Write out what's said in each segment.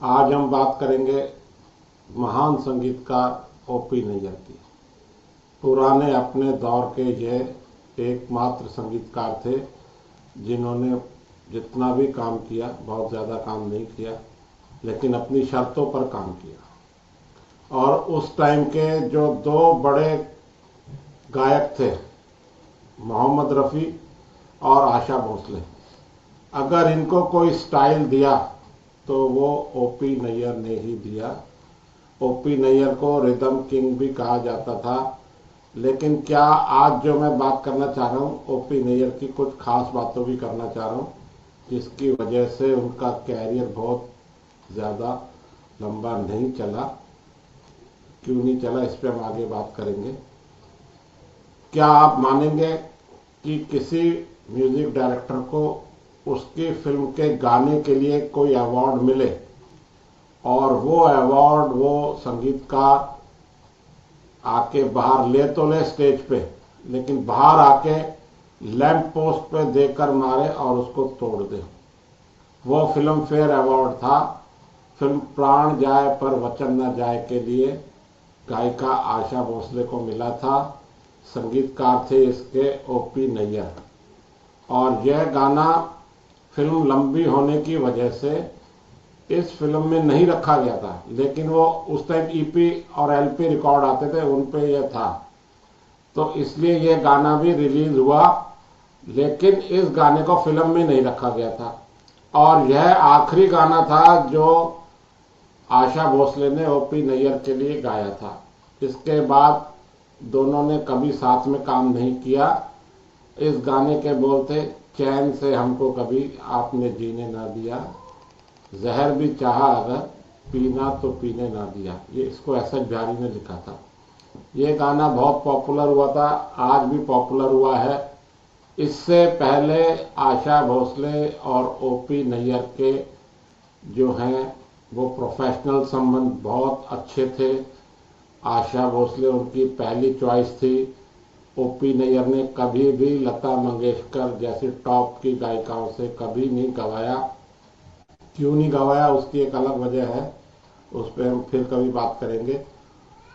आज हम बात करेंगे महान संगीतकार ओपी नैयर की। पुराने अपने दौर के ये एकमात्र संगीतकार थे जिन्होंने जितना भी काम किया, बहुत ज़्यादा काम नहीं किया, लेकिन अपनी शर्तों पर काम किया। और उस टाइम के जो दो बड़े गायक थे, मोहम्मद रफ़ी और आशा भोसले, अगर इनको कोई स्टाइल दिया तो वो ओपी नैयर ने ही दिया। ओपी नैयर को रिदम किंग भी कहा जाता था। लेकिन क्या आज जो मैं बात करना चाह रहा हूँ, ओपी नैयर की कुछ खास बातों भी करना चाह रहा हूँ, जिसकी वजह से उनका कैरियर बहुत ज़्यादा लंबा नहीं चला। क्यों नहीं चला, इस पर हम आगे बात करेंगे। क्या आप मानेंगे कि किसी म्यूजिक डायरेक्टर को उसकी फिल्म के गाने के लिए कोई अवार्ड मिले और वो अवार्ड वो संगीतकार आके बाहर ले तो ले स्टेज पे, लेकिन बाहर आके लैंप पोस्ट पे देकर मारे और उसको तोड़ दे? वो फिल्म फेयर अवार्ड था, फिल्म प्राण जाए पर वचन न जाए के लिए गायिका आशा भोसले को मिला था। संगीतकार थे इसके ओपी नैयर। और यह गाना फिल्म लंबी होने की वजह से इस फिल्म में नहीं रखा गया था, लेकिन वो उस टाइम ईपी और एलपी रिकॉर्ड आते थे, उन पे यह था, तो इसलिए यह गाना भी रिलीज हुआ, लेकिन इस गाने को फिल्म में नहीं रखा गया था। और यह आखिरी गाना था जो आशा भोसले ने ओपी नैयर के लिए गाया था। इसके बाद दोनों ने कभी साथ में काम नहीं किया। इस गाने के बोल थे, चैन से हमको कभी आपने जीने ना दिया, जहर भी चाहा अगर पीना तो पीने ना दिया। ये इसको एस.एस. बिहारी ने लिखा था। ये गाना बहुत पॉपुलर हुआ था, आज भी पॉपुलर हुआ है। इससे पहले आशा भोसले और ओपी नैयर के जो हैं वो प्रोफेशनल संबंध बहुत अच्छे थे। आशा भोसले उनकी पहली चॉइस थी। ओपी नैयर ने कभी भी लता मंगेशकर जैसी टॉप की गायिकाओं से कभी नहीं गवाया। क्यों नहीं गवाया, उसकी एक अलग वजह है, उस पर हम फिर कभी बात करेंगे।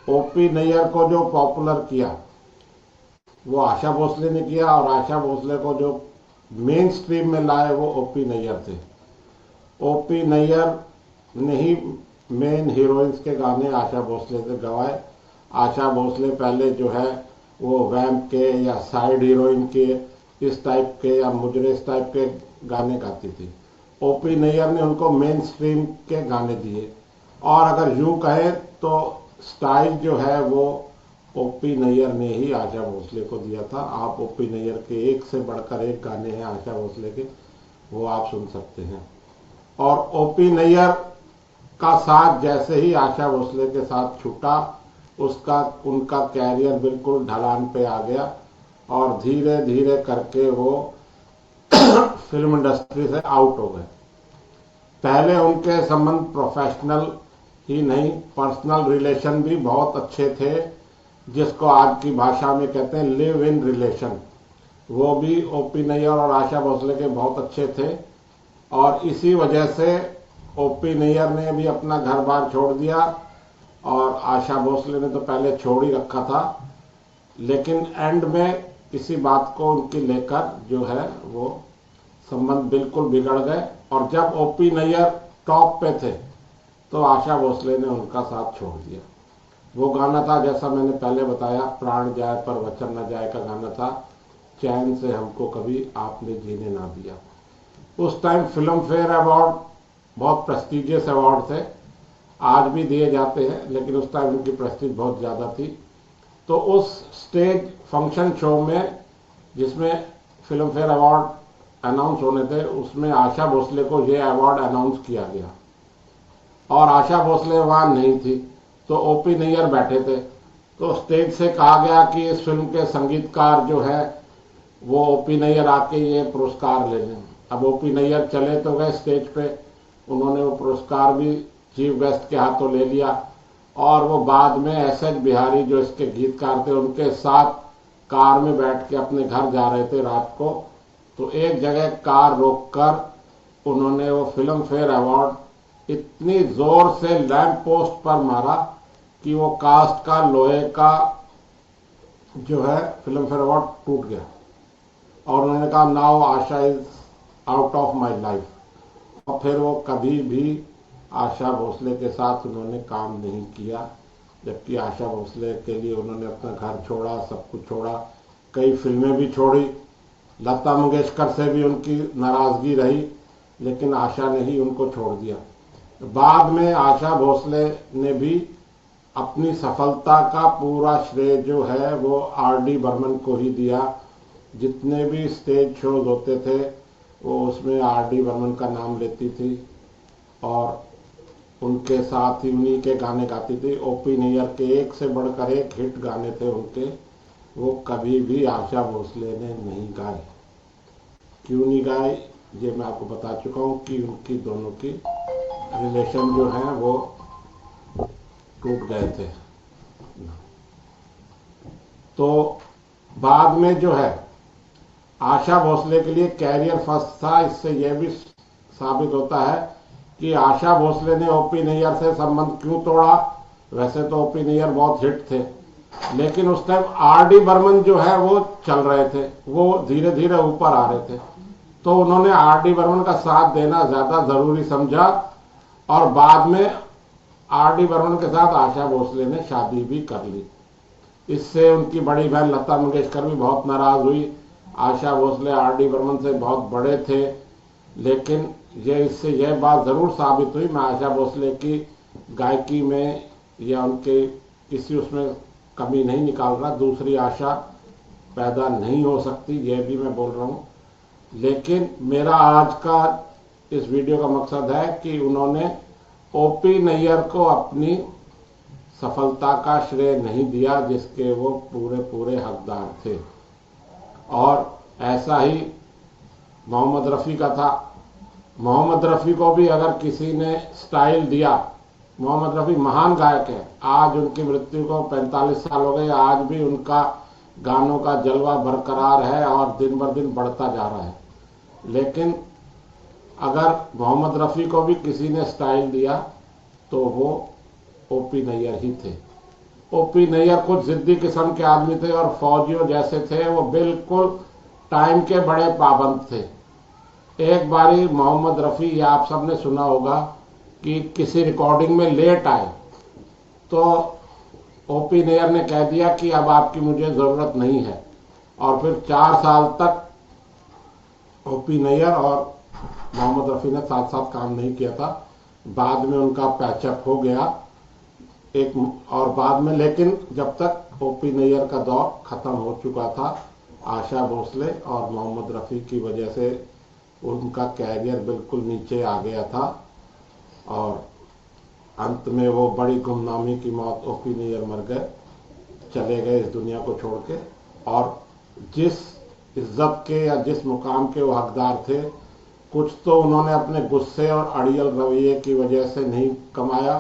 ओपी नैयर को जो पॉपुलर किया वो आशा भोसले ने किया, और आशा भोसले को जो मेन स्ट्रीम में लाए वो ओपी नैयर थे। ओपी नैयर ने ही मेन हीरोइंस के गाने आशा भोसले से गवाए। आशा भोसले पहले जो है वो वैम्प के या साइड हीरोइन के इस टाइप के या मुजरे इस टाइप के गाने गाती थी। ओपी नैयर ने उनको मेन स्ट्रीम के गाने दिए। और अगर यूं कहें तो स्टाइल जो है वो ओपी नैयर ने ही आशा भोसले को दिया था। आप ओपी नैयर के एक से बढ़कर एक गाने हैं आशा भोसले के, वो आप सुन सकते हैं। और ओपी नैयर का साथ जैसे ही आशा भोसले के साथ छूटा, उनका कैरियर बिल्कुल ढलान पे आ गया और धीरे धीरे करके वो फिल्म इंडस्ट्री से आउट हो गए। पहले उनके संबंध प्रोफेशनल ही नहीं, पर्सनल रिलेशन भी बहुत अच्छे थे, जिसको आज की भाषा में कहते हैं लिव इन रिलेशन। वो भी ओपी नैयर और आशा भोसले के बहुत अच्छे थे। और इसी वजह से ओपी नैयर ने भी अपना घर बार छोड़ दिया और आशा भोसले ने तो पहले छोड़ ही रखा था, लेकिन एंड में किसी बात को उनकी लेकर जो है वो संबंध बिल्कुल बिगड़ गए। और जब ओपी नैयर टॉप पे थे तो आशा भोसले ने उनका साथ छोड़ दिया। वो गाना था, जैसा मैंने पहले बताया, प्राण जाए पर वचन न जाए का गाना था, चैन से हमको कभी आपने जीने ना दिया। उस टाइम फिल्म फेयर अवार्ड बहुत प्रेस्टिजियस अवार्ड थे, आज भी दिए जाते हैं, लेकिन उस टाइम उनकी प्रेस्टीज बहुत ज़्यादा थी। तो उस स्टेज फंक्शन शो में जिसमें फिल्म फेयर अवार्ड अनाउंस होने थे, उसमें आशा भोसले को ये अवार्ड अनाउंस किया गया और आशा भोसले वहाँ नहीं थी, तो ओपी नैयर बैठे थे। तो स्टेज से कहा गया कि इस फिल्म के संगीतकार जो है वो ओपी नैयर आके ये पुरस्कार ले लें। अब ओपी नैयर चले तो गए स्टेज पे, उन्होंने वो पुरस्कार भी चीफ गेस्ट के हाथों ले लिया। और वो बाद में एस.एस. बिहारी जो इसके गीतकार थे, उनके साथ कार में बैठ के अपने घर जा रहे थे रात को, तो एक जगह कार रोककर उन्होंने वो फिल्म फेयर अवार्ड इतनी जोर से लैंप पोस्ट पर मारा कि वो कास्ट का लोहे का जो है फिल्म फेयर अवार्ड टूट गया और उन्होंने कहा now Asha is out of my life. और फिर वो कभी भी आशा भोसले के साथ उन्होंने काम नहीं किया, जबकि आशा भोसले के लिए उन्होंने अपना घर छोड़ा, सब कुछ छोड़ा, कई फिल्में भी छोड़ी, लता मंगेशकर से भी उनकी नाराजगी रही, लेकिन आशा ने ही उनको छोड़ दिया। बाद में आशा भोसले ने भी अपनी सफलता का पूरा श्रेय जो है वो आर.डी. बर्मन को ही दिया। जितने भी स्टेज शोज होते थे वो उसमें आर.डी. बर्मन का नाम लेती थी और उनके साथ ही उन्हीं के गाने गाती थी। ओ.पी. नैयर के एक से बढ़कर एक हिट गाने थे उनके, वो कभी भी आशा भोसले ने नहीं गाए। क्यों नहीं गाए ये मैं आपको बता चुका हूँ कि उनकी दोनों की रिलेशन जो है वो टूट गए थे। तो बाद में जो है आशा भोसले के लिए कैरियर फर्स्ट था। इससे यह भी साबित होता है कि आशा भोसले ने ओ.पी. नैयर से संबंध क्यों तोड़ा। वैसे तो ओ.पी. नैयर बहुत हिट थे, लेकिन उस टाइम आर.डी. बर्मन जो है वो चल रहे थे, वो धीरे धीरे ऊपर आ रहे थे, तो उन्होंने आर.डी. बर्मन का साथ देना ज्यादा जरूरी समझा और बाद में आर.डी. बर्मन के साथ आशा भोसले ने शादी भी कर ली। इससे उनकी बड़ी बहन लता मंगेशकर भी बहुत नाराज हुई। आशा भोसले आर.डी. बर्मन से बहुत बड़े थे, लेकिन इससे यह बात जरूर साबित हुई, मैं आशा भोसले की गायकी में या उनके किसी उसमें कमी नहीं निकाल रहा, दूसरी आशा पैदा नहीं हो सकती, यह भी मैं बोल रहा हूं। लेकिन मेरा आज का इस वीडियो का मकसद है कि उन्होंने ओ.पी. नैयर को अपनी सफलता का श्रेय नहीं दिया जिसके वो पूरे पूरे हकदार थे। और ऐसा ही मोहम्मद रफ़ी का था। मोहम्मद रफ़ी को भी अगर किसी ने स्टाइल दिया, मोहम्मद रफ़ी महान गायक है, आज उनकी मृत्यु को 45 साल हो गए, आज भी उनका गानों का जलवा बरकरार है और दिन बर दिन बढ़ता जा रहा है। लेकिन अगर मोहम्मद रफ़ी को भी किसी ने स्टाइल दिया तो वो ओ.पी. नैयर ही थे। ओ.पी. नैयर कुछ जिद्दी किस्म के आदमी थे और फौजियों जैसे थे, वो बिल्कुल टाइम के बड़े पाबंद थे। एक बारी मोहम्मद रफ़ी, ये आप सबने सुना होगा कि किसी रिकॉर्डिंग में लेट आए तो ओ.पी. नैयर ने कह दिया कि अब आपकी मुझे जरूरत नहीं है, और फिर 4 साल तक ओ.पी. नैयर और मोहम्मद रफ़ी ने साथ साथ काम नहीं किया था। बाद में उनका पैचअप हो गया एक, और बाद में, लेकिन जब तक ओ.पी. नैयर का दौर खत्म हो चुका था, आशा भोसले और मोहम्मद रफ़ी की वजह से उनका कैरियर बिल्कुल नीचे आ गया था और अंत में वो बड़ी गुमनामी की मौत ओ.पी. नैयर मर गए, चले गए इस दुनिया को छोड़ के। और जिस इज्जत के या जिस मुकाम के वो हकदार थे, कुछ तो उन्होंने अपने गुस्से और अड़ियल रवैये की वजह से नहीं कमाया,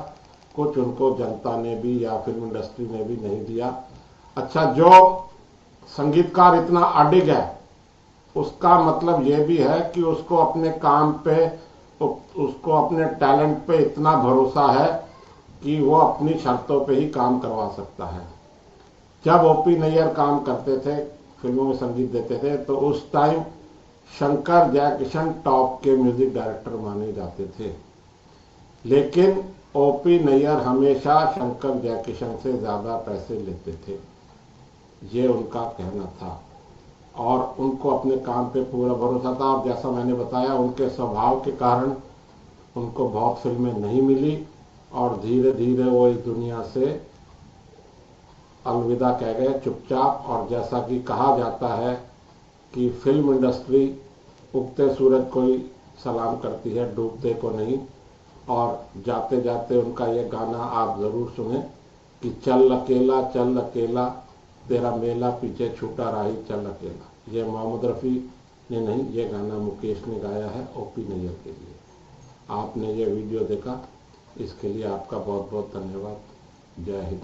कुछ उनको जनता ने भी या फिल्म इंडस्ट्री ने भी नहीं दिया। अच्छा, जो संगीतकार इतना अडिग है उसका मतलब ये भी है कि उसको अपने काम पे, उसको अपने टैलेंट पे इतना भरोसा है कि वो अपनी शर्तों पे ही काम करवा सकता है। जब ओ.पी. नैयर काम करते थे, फिल्मों में संगीत देते थे, तो उस टाइम शंकर जयकिशन टॉप के म्यूजिक डायरेक्टर माने जाते थे, लेकिन ओ.पी. नैयर हमेशा शंकर जयकिशन से ज्यादा पैसे लेते थे, ये उनका कहना था। और उनको अपने काम पे पूरा भरोसा था, और जैसा मैंने बताया उनके स्वभाव के कारण उनको बहुत फिल्में नहीं मिली और धीरे धीरे वो इस दुनिया से अलविदा कह गए चुपचाप। और जैसा कि कहा जाता है कि फिल्म इंडस्ट्री उगते सूरज को ही सलाम करती है, डूबते को नहीं। और जाते जाते उनका ये गाना आप जरूर सुने कि चल अकेला तेरा मेला पीछे छूटा राही चल अकेला। ये मोहम्मद रफ़ी ने नहीं, ये गाना मुकेश ने गाया है ओ.पी. नैयर के लिए। आपने ये वीडियो देखा, इसके लिए आपका बहुत बहुत धन्यवाद। जय हिंद।